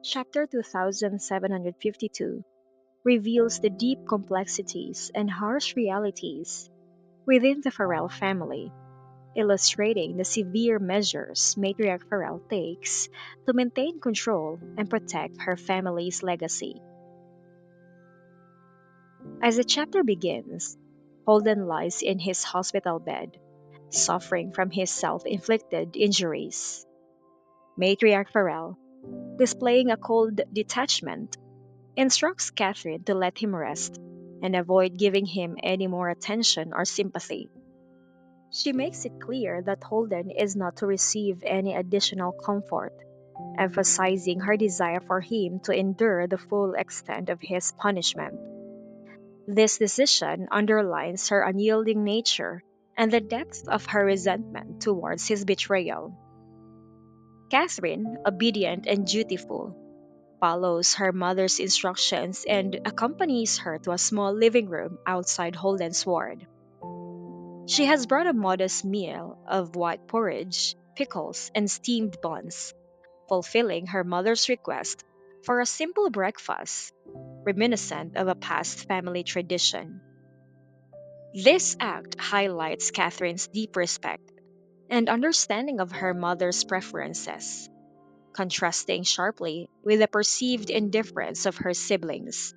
Chapter 2752 reveals the deep complexities and harsh realities within the Farrell family, illustrating the severe measures Matriarch Farrell takes to maintain control and protect her family's legacy. As the chapter begins, Holden lies in his hospital bed, suffering from his self inflicted injuries. Matriarch Farrell, displaying a cold detachment, instructs Catherine to let him rest and avoid giving him any more attention or sympathy. She makes it clear that Holden is not to receive any additional comfort, emphasizing her desire for him to endure the full extent of his punishment. This decision underlines her unyielding nature and the depth of her resentment towards his betrayal. Catherine, obedient and dutiful, follows her mother's instructions and accompanies her to a small living room outside Holden's ward. She has brought a modest meal of white porridge, pickles, and steamed buns, fulfilling her mother's request for a simple breakfast, reminiscent of a past family tradition. This act highlights Catherine's deep respect and understanding of her mother's preferences, contrasting sharply with the perceived indifference of her siblings.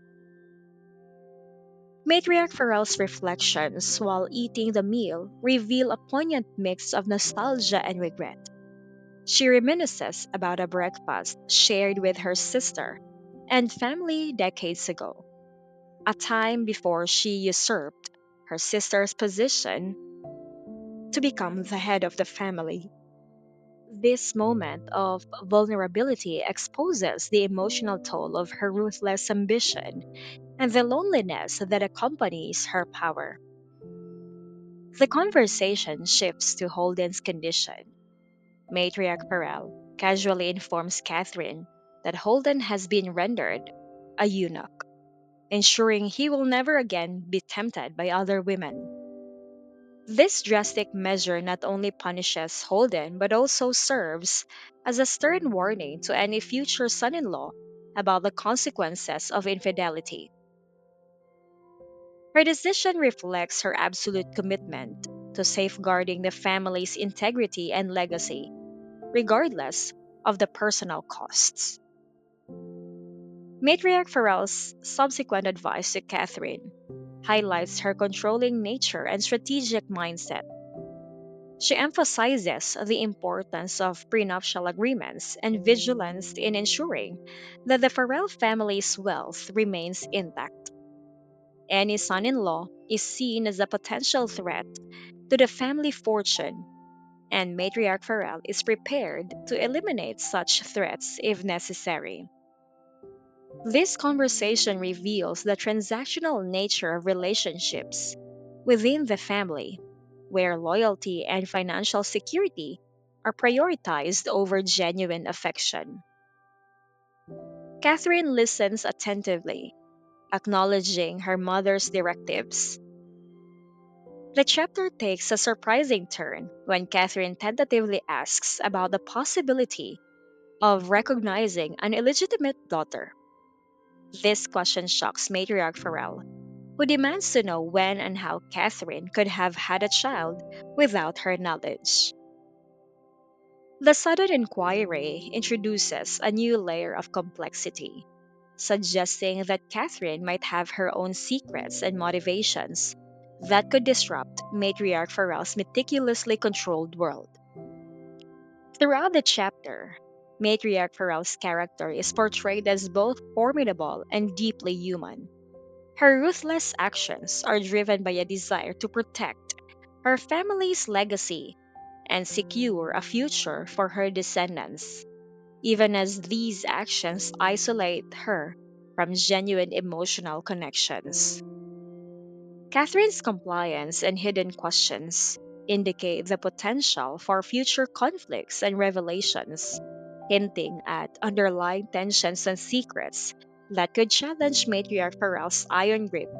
Matriarch Farrell's reflections while eating the meal reveal a poignant mix of nostalgia and regret. She reminisces about a breakfast shared with her sister and family decades ago, a time before she usurped her sister's position to become the head of the family. This moment of vulnerability exposes the emotional toll of her ruthless ambition and the loneliness that accompanies her power. The conversation shifts to Holden's condition. Matriarch Farrell casually informs Catherine that Holden has been rendered a eunuch, ensuring he will never again be tempted by other women. This drastic measure not only punishes Holden but also serves as a stern warning to any future son in law about the consequences of infidelity. Her decision reflects her absolute commitment to safeguarding the family's integrity and legacy, regardless of the personal costs. Matriarch Farrell's subsequent advice to Catherine highlights her controlling nature and strategic mindset. She emphasizes the importance of prenuptial agreements and vigilance in ensuring that the Farrell family's wealth remains intact. Any son in law is seen as a potential threat to the family fortune, and Matriarch Farrell is prepared to eliminate such threats if necessary. This conversation reveals the transactional nature of relationships within the family, where loyalty and financial security are prioritized over genuine affection. Catherine listens attentively, acknowledging her mother's directives. The chapter takes a surprising turn when Catherine tentatively asks about the possibility of recognizing an illegitimate daughter. This question shocks Matriarch Farrell, who demands to know when and how Catherine could have had a child without her knowledge. The sudden inquiry introduces a new layer of complexity, suggesting that Catherine might have her own secrets and motivations that could disrupt Matriarch Farrell's meticulously controlled world. Throughout the chapter, Matriarch Farrell's character is portrayed as both formidable and deeply human. Her ruthless actions are driven by a desire to protect her family's legacy and secure a future for her descendants, even as these actions isolate her from genuine emotional connections. Catherine's compliance and hidden questions indicate the potential for future conflicts and revelations, hinting at underlying tensions and secrets that could challenge Matriarch Farrell's iron grip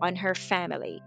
on her family.